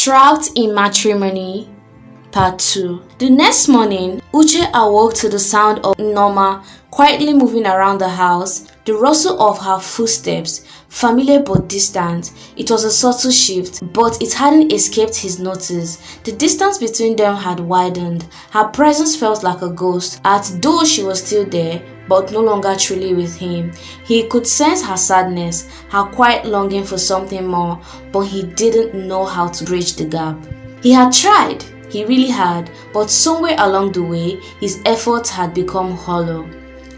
Trapped in Matrimony, Part 2. The next morning, Uche awoke to the sound of Norma quietly moving around the house, the rustle of her footsteps, familiar but distant. It was a subtle shift, but it hadn't escaped his notice. The distance between them had widened. Her presence felt like a ghost, as though she was still there, but no longer truly with him. He could sense her sadness, her quiet longing for something more, but he didn't know how to bridge the gap. He had tried. He really had, but somewhere along the way, his efforts had become hollow.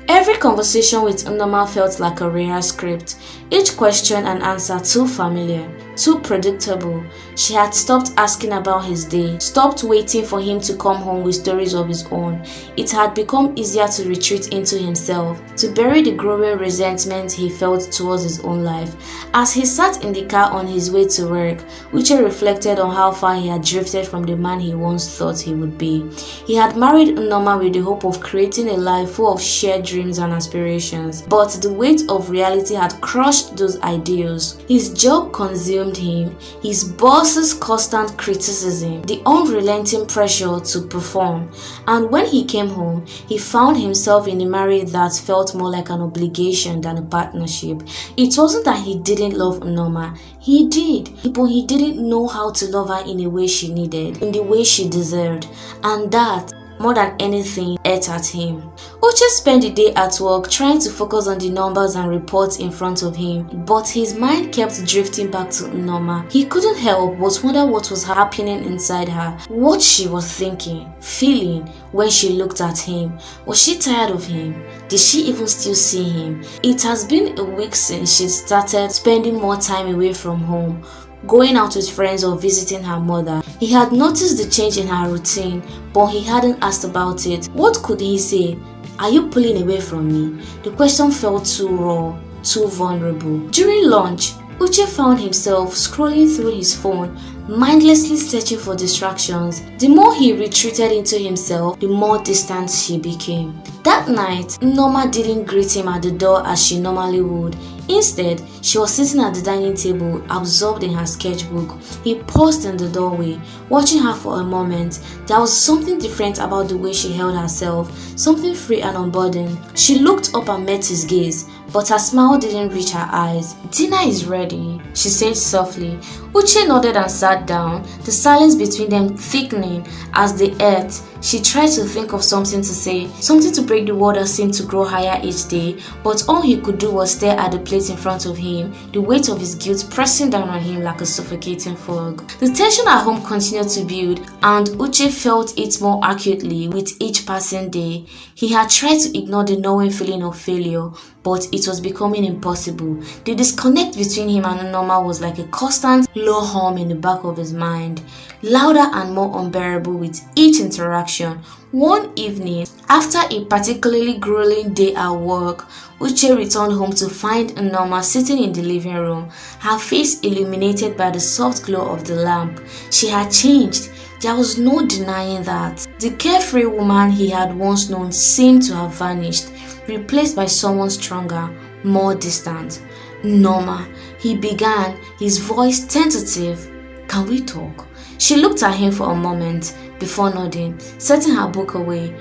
Every conversation with Norma felt like a rehearsed script, each question and answer too familiar, too predictable. She had stopped asking about his day, stopped waiting for him to come home with stories of his own. It had become easier to retreat into himself, to bury the growing resentment he felt towards his own life. As he sat in the car on his way to work, Uche reflected on how far he had drifted from the man he once thought he would be. He had married Norma with the hope of creating a life full of shared dreams and aspirations, but the weight of reality had crushed those ideals. His job consumed him, his boss's constant criticism, the unrelenting pressure to perform, and when he came home, he found himself in a marriage that felt more like an obligation than a partnership. It wasn't that he didn't love Norma, he did, but he didn't know how to love her in a way she needed, in the way she deserved, and that, more than anything, ate at him. Uche spent the day at work trying to focus on the numbers and reports in front of him, but his mind kept drifting back to Norma. He couldn't help but wonder what was happening inside her, what she was thinking, feeling when she looked at him. Was she tired of him? Did she even still see him? It has been a week since she started spending more time away from home, going out with friends or visiting her mother. He had noticed the change in her routine, but he hadn't asked about it. What could he say? Are you pulling away from me? The question felt too raw, too vulnerable. During lunch, Uche found himself scrolling through his phone, mindlessly searching for distractions. The more he retreated into himself, the more distant she became. That night, Norma didn't greet him at the door as she normally would. Instead, she was sitting at the dining table, absorbed in her sketchbook. He paused in the doorway, watching her for a moment. There was something different about the way she held herself, something free and unburdened. She looked up and met his gaze, but her smile didn't reach her eyes. "Dinner is ready," she said softly. Uche nodded and sat down, the silence between them thickening as they ate. She tried to think of something to say, something to break the wall that seemed to grow higher each day, but all he could do was stare at the plate in front of him, the weight of his guilt pressing down on him like a suffocating fog. The tension at home continued to build, and Uche felt it more acutely with each passing day. He had tried to ignore the gnawing feeling of failure, but it was becoming impossible. The disconnect between him and Norma was like a constant low hum in the back of his mind, louder and more unbearable with each interaction. One evening, after a particularly grueling day at work, Uche returned home to find Norma sitting in the living room, her face illuminated by the soft glow of the lamp. She had changed. There was no denying that. The carefree woman he had once known seemed to have vanished, replaced by someone stronger, more distant. "Norma," he began, his voice tentative. "Can we talk?" She looked at him for a moment before nodding, setting her book away.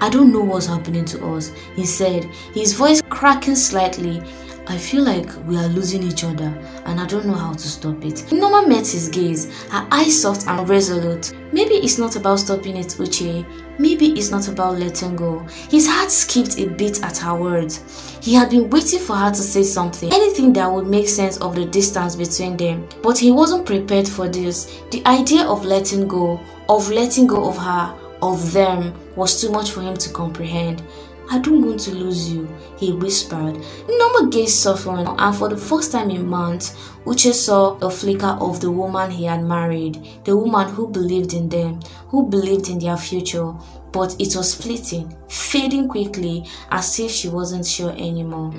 "I don't know what's happening to us," he said, his voice cracking slightly. "I feel like we are losing each other, and I don't know how to stop it." Norma met his gaze, her eyes soft and resolute. "Maybe it's not about stopping it, Uche. Maybe it's not about letting go." His heart skipped a bit at her words. He had been waiting for her to say something, anything that would make sense of the distance between them, but he wasn't prepared for this. The idea of letting go of her, of them, was too much for him to comprehend. "I don't want to lose you," he whispered. Norma gaze softened, and for the first time in months, Uche saw a flicker of the woman he had married, the woman who believed in them, who believed in their future. But it was fleeting, fading quickly, as if she wasn't sure anymore.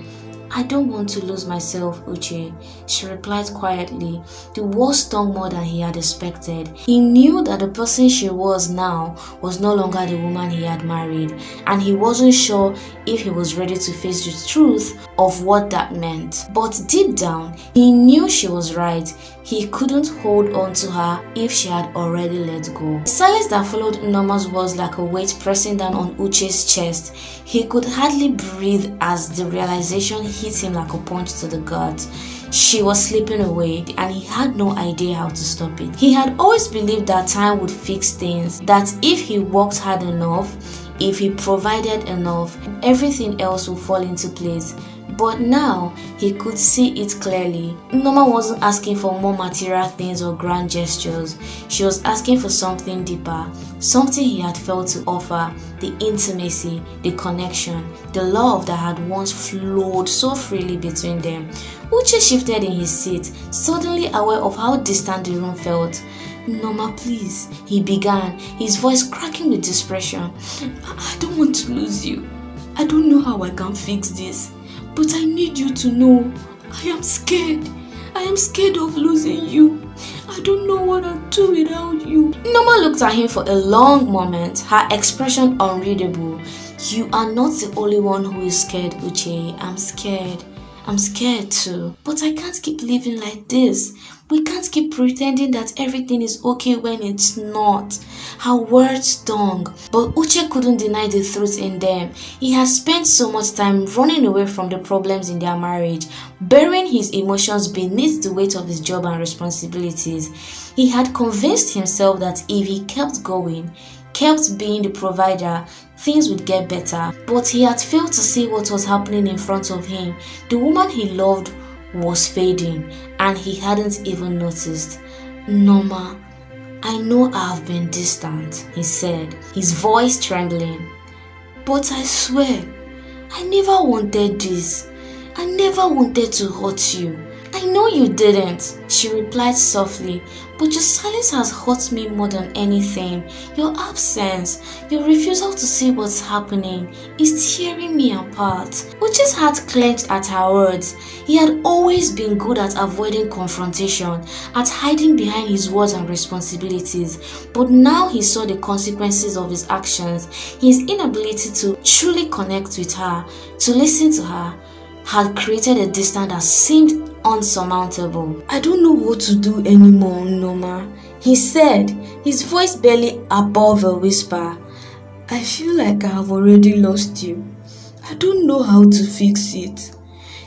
"I don't want to lose myself, Uche," she replied quietly. The words stung more than he had expected. He knew that the person she was now was no longer the woman he had married, and he wasn't sure if he was ready to face the truth of what that meant. But deep down, he knew she was right. He couldn't hold on to her if she had already let go. The silence that followed Norma's words like a weight pressing down on Uche's chest. He could hardly breathe as the realization hit him like a punch to the gut. She was slipping away and he had no idea how to stop it. He had always believed that time would fix things, that if he worked hard enough, if he provided enough, everything else would fall into place. But now, he could see it clearly. Norma wasn't asking for more material things or grand gestures. She was asking for something deeper, something he had failed to offer, the intimacy, the connection, the love that had once flowed so freely between them. Uche shifted in his seat, suddenly aware of how distant the room felt. "Norma, please," he began, his voice cracking with desperation. I don't want to lose you. I don't know how I can fix this. But I need you to know, I am scared. I am scared of losing you. I don't know what I'll do without you." Norma looked at him for a long moment, her expression unreadable. "You are not the only one who is scared, Uche. I'm scared. I'm scared too. But I can't keep living like this. We can't keep pretending that everything is okay when it's not." Her words stung, but Uche couldn't deny the truth in them. He had spent so much time running away from the problems in their marriage, burying his emotions beneath the weight of his job and responsibilities. He had convinced himself that if he kept going, kept being the provider, things would get better. But he had failed to see what was happening in front of him. The woman he loved was fading, and he hadn't even noticed. "Norma, I know I have been distant," he said, his voice trembling. "But I swear, I never wanted this. I never wanted to hurt you." "I know you didn't," she replied softly, "but your silence has hurt me more than anything. Your absence, your refusal to see what's happening, is tearing me apart." Uche's heart clenched at her words. He had always been good at avoiding confrontation, at hiding behind his words and responsibilities, but now he saw the consequences of his actions. His inability to truly connect with her, to listen to her, had created a distance that seemed unsurmountable. "I don't know what to do anymore, Norma," he said, his voice barely above a whisper. "I feel like I have already lost you. I don't know how to fix it."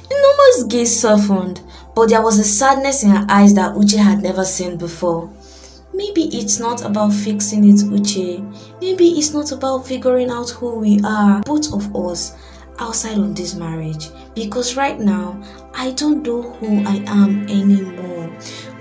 Norma's gaze softened, but there was a sadness in her eyes that Uche had never seen before. "Maybe it's not about fixing it, Uche. Maybe it's not about figuring out who we are, both of us, outside of this marriage, because right now I don't know who I am anymore."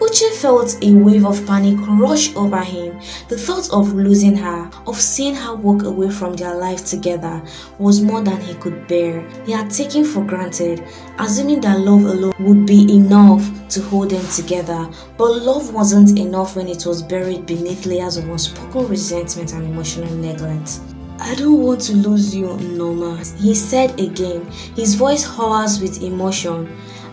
Uche felt a wave of panic rush over him. The thought of losing her, of seeing her walk away from their life together, was more than he could bear. He had taken for granted, assuming that love alone would be enough to hold them together. But love wasn't enough when it was buried beneath layers of unspoken resentment and emotional neglect. "I don't want to lose you, Norma," he said again, his voice hoarse with emotion.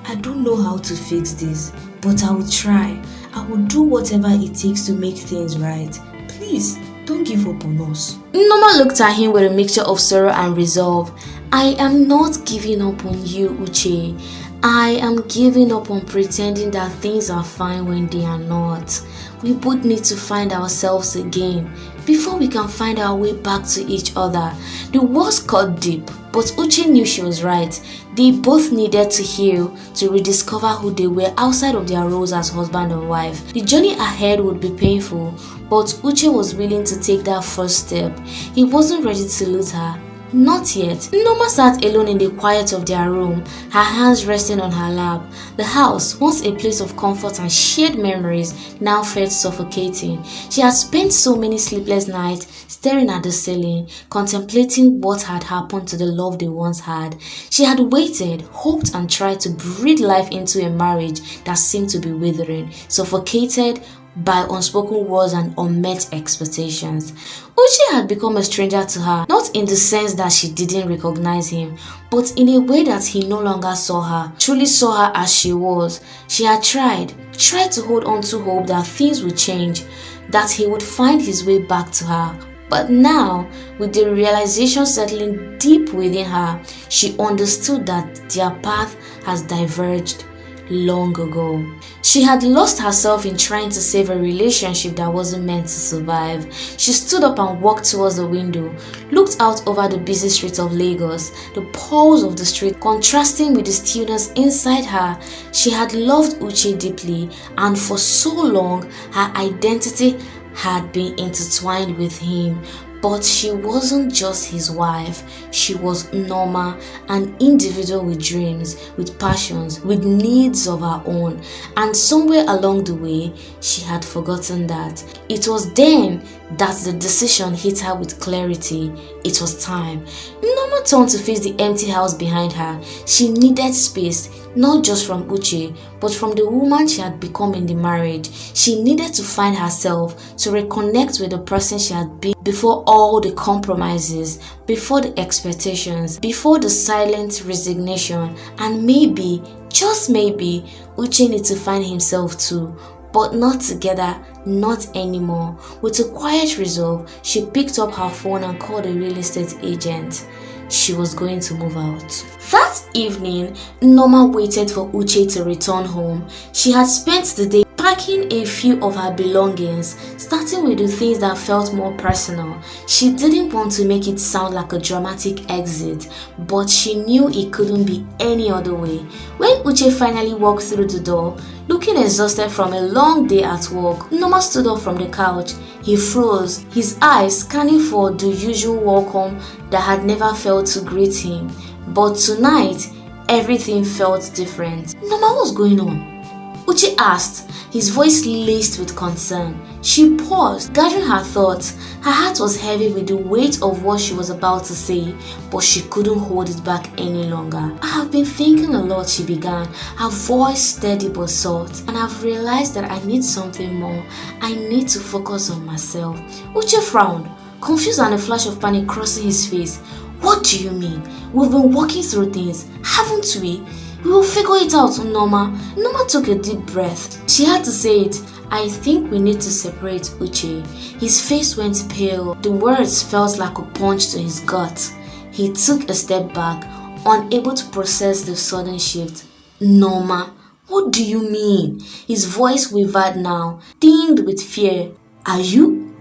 "I don't know how to fix this, but I will try. I will do whatever it takes to make things right. Please, don't give up on us." Norma looked at him with a mixture of sorrow and resolve. "I am not giving up on you, Uche. I am giving up on pretending that things are fine when they are not. We both need to find ourselves again before we can find our way back to each other." The words cut deep, but Uche knew she was right. They both needed to heal, to rediscover who they were outside of their roles as husband and wife. The journey ahead would be painful, but Uche was willing to take that first step. He wasn't ready to lose her. Not yet. Norma sat alone in the quiet of their room, her hands resting on her lap. The house, once a place of comfort and shared memories, now felt suffocating. She had spent so many sleepless nights staring at the ceiling, contemplating what had happened to the love they once had. She had waited, hoped and tried to breathe life into a marriage that seemed to be withering, suffocated by unspoken words and unmet expectations. Uche had become a stranger to her, not in the sense that she didn't recognize him, but in a way that he no longer saw her, truly saw her as she was. She had tried to hold on to hope that things would change, that he would find his way back to her, But now, with the realization settling deep within her, she understood that their path has diverged long ago. She had lost herself in trying to save a relationship that wasn't meant to survive. She stood up and walked towards the window, looked out over the busy streets of Lagos, the pulse of the street contrasting with the stillness inside her. She had loved Uche deeply, and for so long, her identity had been intertwined with him. But she wasn't just his wife, she was Norma, an individual with dreams, with passions, with needs of her own. And somewhere along the way, she had forgotten that. It was then that the decision hit her with clarity. It was time. Norma turned to face the empty house behind her. She needed space, not just from Uche, but from the woman she had become in the marriage. She needed to find herself, to reconnect with the person she had been before all the compromises, before the expectations, before the silent resignation. And maybe, just maybe, Uche needs to find himself too. But not together, not anymore. With a quiet resolve, she picked up her phone and called a real estate agent. She was going to move out. That evening, Norma waited for Uche to return home. She had spent the day packing a few of her belongings, starting with the things that felt more personal. She didn't want to make it sound like a dramatic exit, but she knew it couldn't be any other way. When Uche finally walked through the door, looking exhausted from a long day at work, Norma stood up from the couch. He froze, his eyes scanning for the usual welcome that had never failed to greet him. But tonight, everything felt different. Norma, what's going on? Uche asked, his voice laced with concern. She paused, gathering her thoughts. Her heart was heavy with the weight of what she was about to say, but she couldn't hold it back any longer. I have been thinking a lot, she began, her voice steady but soft, and I've realized that I need something more. I need to focus on myself. Uche frowned, confused and a flash of panic crossing his face. What do you mean? We've been walking through things, haven't we? We will figure it out, Norma. Norma took a deep breath. She had to say it. I think we need to separate, Uche. His face went pale. The words felt like a punch to his gut. He took a step back, unable to process the sudden shift. Norma, what do you mean? His voice wavered now, tinged with fear. Are you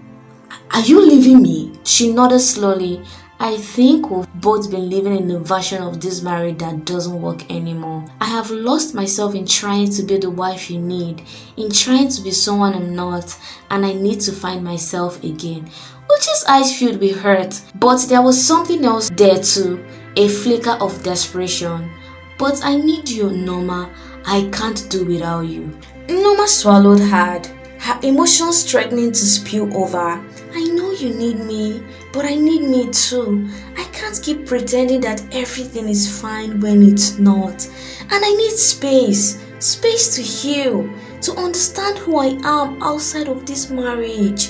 leaving me? She nodded slowly. I think we've both been living in a version of this marriage that doesn't work anymore. I have lost myself in trying to be the wife you need, in trying to be someone I'm not, and I need to find myself again. Uche's eyes filled with hurt, but there was something else there too, a flicker of desperation. But I need you, Norma. I can't do without you. Norma swallowed hard, her emotions threatening to spill over. I know you need me, but I need me too. I can't keep pretending that everything is fine when it's not. And I need space to heal, to understand who I am outside of this marriage.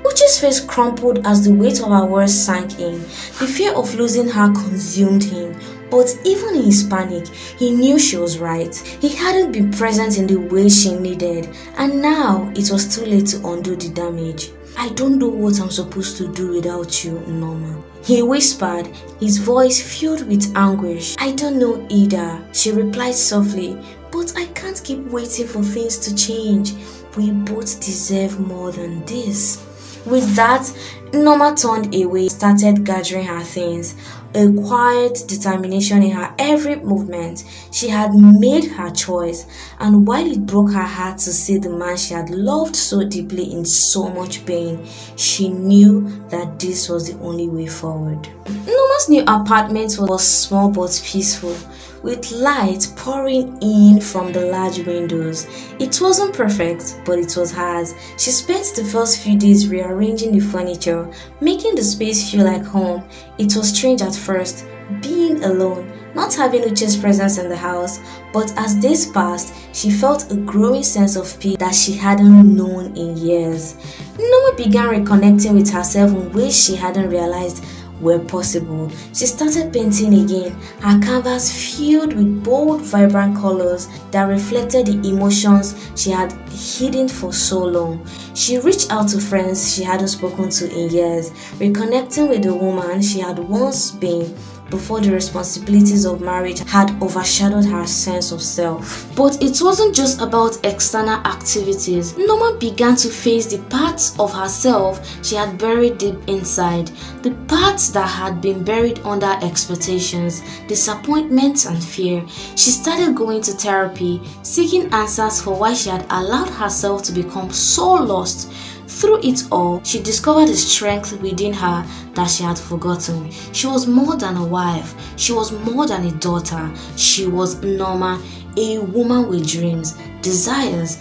Uche's face crumpled as the weight of her words sank in. The fear of losing her consumed him. But even in his panic, he knew she was right. He hadn't been present in the way she needed, and now it was too late to undo the damage. I don't know what I'm supposed to do without you, Norma. He whispered, his voice filled with anguish. I don't know either, she replied softly, but I can't keep waiting for things to change. We both deserve more than this. With that, Norma turned away, started gathering her things, a quiet determination in her every movement. She had made her choice, and while it broke her heart to see the man she had loved so deeply in so much pain, she knew that this was the only way forward. Norma's new apartment was small but peaceful, with light pouring in from the large windows. It wasn't perfect, but it was hers. She spent the first few days rearranging the furniture, making the space feel like home. It was strange at first, being alone, not having Uche's presence in the house, but as days passed, she felt a growing sense of peace that she hadn't known in years. Norma began reconnecting with herself in ways she hadn't realized were possible. She started painting again, her canvas filled with bold, vibrant colors that reflected the emotions she had hidden for so long. She reached out to friends she hadn't spoken to in years, reconnecting with the woman she had once been before the responsibilities of marriage had overshadowed her sense of self. But it wasn't just about external activities. Norma began to face the parts of herself she had buried deep inside, the parts that had been buried under expectations, disappointments, and fear. She started going to therapy, seeking answers for why she had allowed herself to become so lost. Through it all, she discovered the strength within her that she had forgotten. She was more than a wife. She was more than a daughter. She was Norma, a woman with dreams, desires,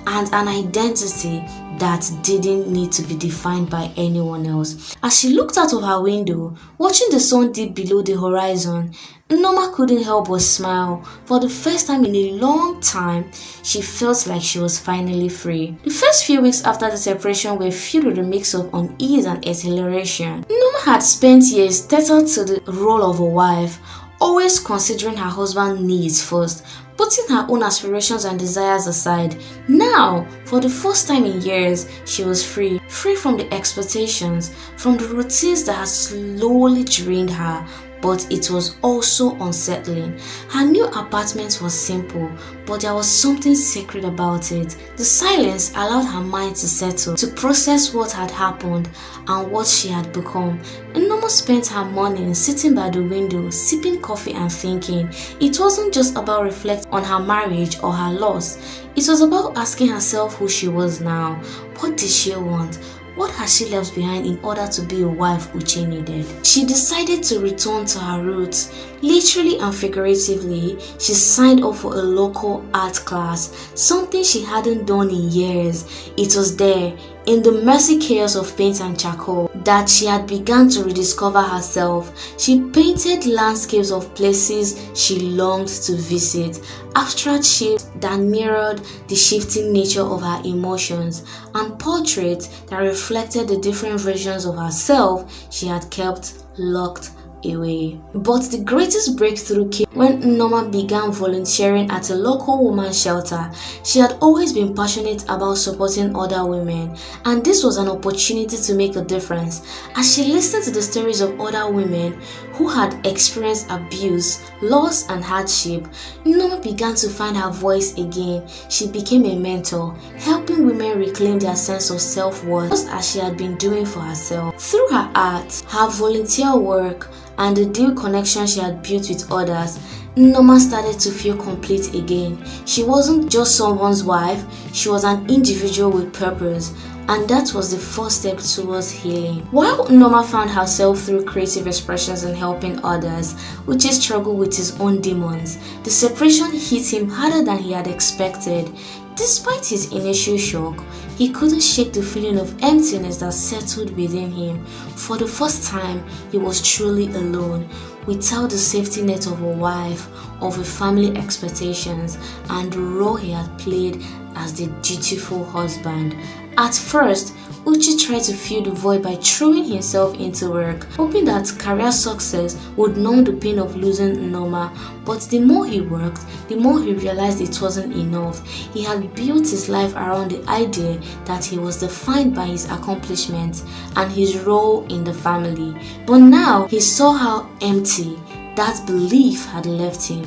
and an identity that didn't need to be defined by anyone else. As she looked out of her window, watching the sun dip below the horizon, Norma couldn't help but smile. For the first time in a long time, she felt like she was finally free. The first few weeks after the separation were filled with a mix of unease and exhilaration. Norma had spent years tethered to the role of a wife, always considering her husband's needs first, putting her own aspirations and desires aside. Now, for the first time in years, she was free from the expectations, from the routines that had slowly drained her. But it was also unsettling. Her new apartment was simple, but there was something sacred about it. The silence allowed her mind to settle, to process what had happened and what she had become. Norma spent her mornings sitting by the window, sipping coffee and thinking. It wasn't just about reflecting on her marriage or her loss. It was about asking herself who she was now. What did she want? What had she left behind in order to be a wife Uche needed? She decided to return to her roots. Literally and figuratively, she signed up for a local art class, something she hadn't done in years. It was there, in the messy chaos of paint and charcoal, that she had begun to rediscover herself. She painted landscapes of places she longed to visit, abstract shapes that mirrored the shifting nature of her emotions, and portraits that reflected the different versions of herself she had kept locked away. But the greatest breakthrough came when Norma began volunteering at a local women's shelter. She had always been passionate about supporting other women, and this was an opportunity to make a difference. As she listened to the stories of other women who had experienced abuse, loss, and hardship, Norma began to find her voice again. She became a mentor, helping women reclaim their sense of self-worth, just as she had been doing for herself. Through her art, her volunteer work, and the deep connection she had built with others, Norma started to feel complete again. She wasn't just someone's wife, she was an individual with purpose, and that was the first step towards healing. While Norma found herself through creative expressions and helping others, Uche struggled with his own demons. The separation hit him harder than he had expected. Despite his initial shock, he couldn't shake the feeling of emptiness that settled within him. For the first time, he was truly alone, without the safety net of a wife, of a family expectations, and the role he had played as the dutiful husband. At first, Uche tried to fill the void by throwing himself into work, hoping that career success would numb the pain of losing Norma. But the more he worked, the more he realized it wasn't enough. He had built his life around the idea that he was defined by his accomplishments and his role in the family. But now he saw how empty that belief had left him.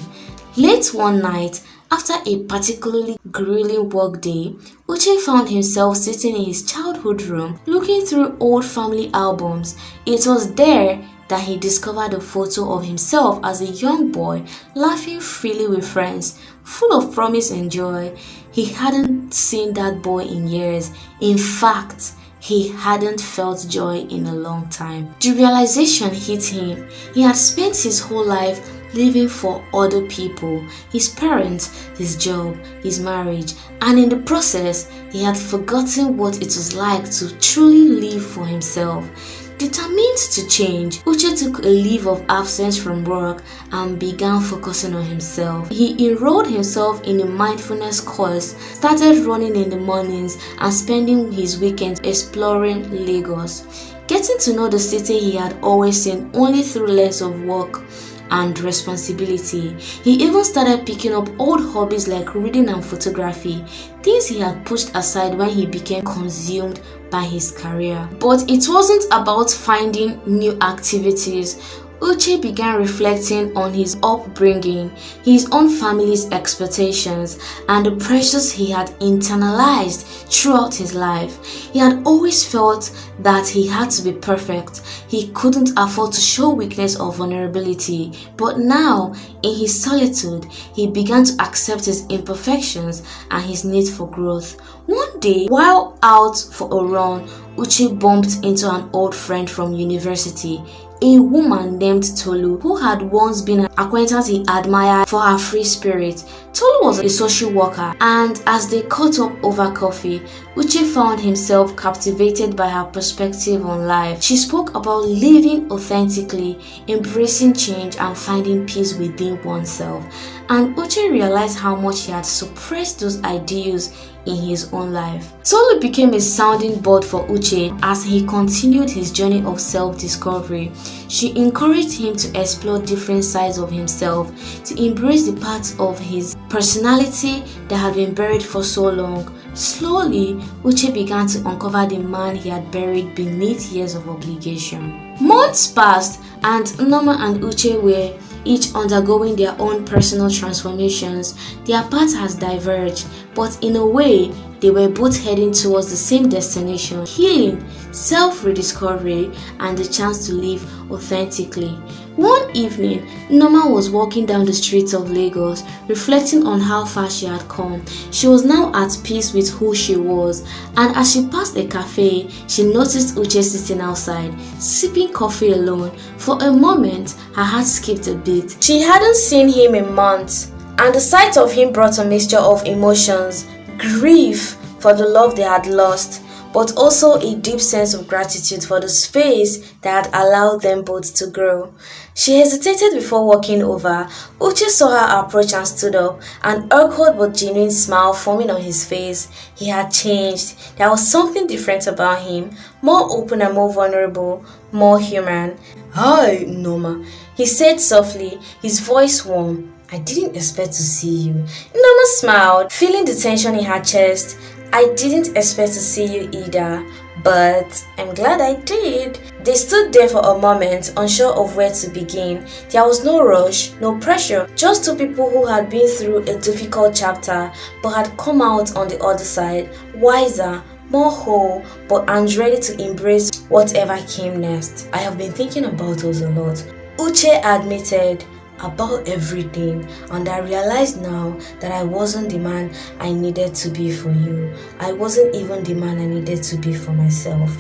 Late one night, after a particularly grueling work day, Uche found himself sitting in his childhood room, looking through old family albums. It was there that he discovered a photo of himself as a young boy, laughing freely with friends, full of promise and joy. He hadn't seen that boy in years. In fact, he hadn't felt joy in a long time. The realization hit him. He had spent his whole life living for other people, his parents, his job, his marriage, and in the process, he had forgotten what it was like to truly live for himself. Determined to change, Uche took a leave of absence from work and began focusing on himself. He enrolled himself in a mindfulness course, started running in the mornings, and spending his weekends exploring Lagos. getting to know the city he had always seen only through lens of work and responsibility. He even started picking up old hobbies like reading and photography, things he had pushed aside when he became consumed by his career. But it wasn't about finding new activities. Uche began reflecting on his upbringing, his own family's expectations, and the pressures he had internalized throughout his life. He had always felt that he had to be perfect. He couldn't afford to show weakness or vulnerability. But now, in his solitude, he began to accept his imperfections and his need for growth. One day, while out for a run, Uche bumped into an old friend from university, a woman named Tolu, who had once been an acquaintance he admired for her free spirit. Tolu was a social worker, and as they caught up over coffee, Uche found himself captivated by her perspective on life. She spoke about living authentically, embracing change, and finding peace within oneself. And Uche realized how much he had suppressed those ideals in his own life. Tolu became a sounding board for Uche as he continued his journey of self-discovery. She encouraged him to explore different sides of himself, to embrace the parts of his personality that had been buried for so long. Slowly, Uche began to uncover the man he had buried beneath years of obligation. Months passed, and Nneoma and Uche were each undergoing their own personal transformations. Their paths has diverged, but in a way, they were both heading towards the same destination: healing, self-rediscovery, and the chance to live authentically. One evening, Nneoma was walking down the streets of Lagos, reflecting on how far she had come. She was now at peace with who she was, and as she passed a cafe, she noticed Uche sitting outside, sipping coffee alone. For a moment, her heart skipped a beat. She hadn't seen him in months, and the sight of him brought a mixture of emotions: grief for the love they had lost, but also a deep sense of gratitude for the space that had allowed them both to grow. She hesitated before walking over. Uche saw her approach and stood up, an awkward but genuine smile forming on his face. He had changed. There was something different about him, more open and more vulnerable, more human. "Hi, Nneoma," he said softly, his voice warm. "I didn't expect to see you." Nneoma smiled, feeling the tension in her chest. "I didn't expect to see you either, but I'm glad I did." They stood there for a moment, unsure of where to begin. There was no rush, no pressure, just two people who had been through a difficult chapter but had come out on the other side, wiser, more whole, and ready to embrace whatever came next. "I have been thinking about us a lot," Uche admitted, "about everything, and I realized now that I wasn't the man I needed to be for you. I wasn't even the man I needed to be for myself."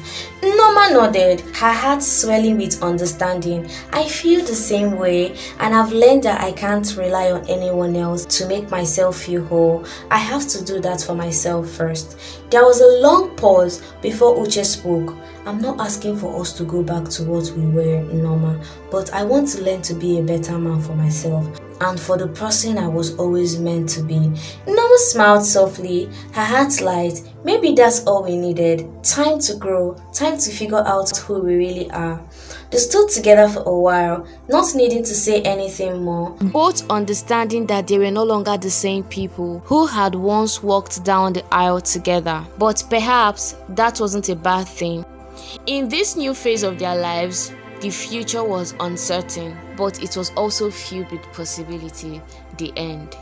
Nneoma nodded, her heart swelling with understanding. "I feel the same way, and I've learned that I can't rely on anyone else to make myself feel whole. I have to do that for myself first." There was a long pause before Uche spoke. "I'm not asking for us to go back to what we were, Nneoma, but I want to learn to be a better man for myself and for the person I was always meant to be." Nneoma smiled softly, her heart light. Maybe that's all we needed. Time to grow, time to figure out who we really are. They stood together for a while, not needing to say anything more, both understanding that they were no longer the same people who had once walked down the aisle together. But perhaps that wasn't a bad thing. In this new phase of their lives, the future was uncertain, but it was also filled with possibility. The end.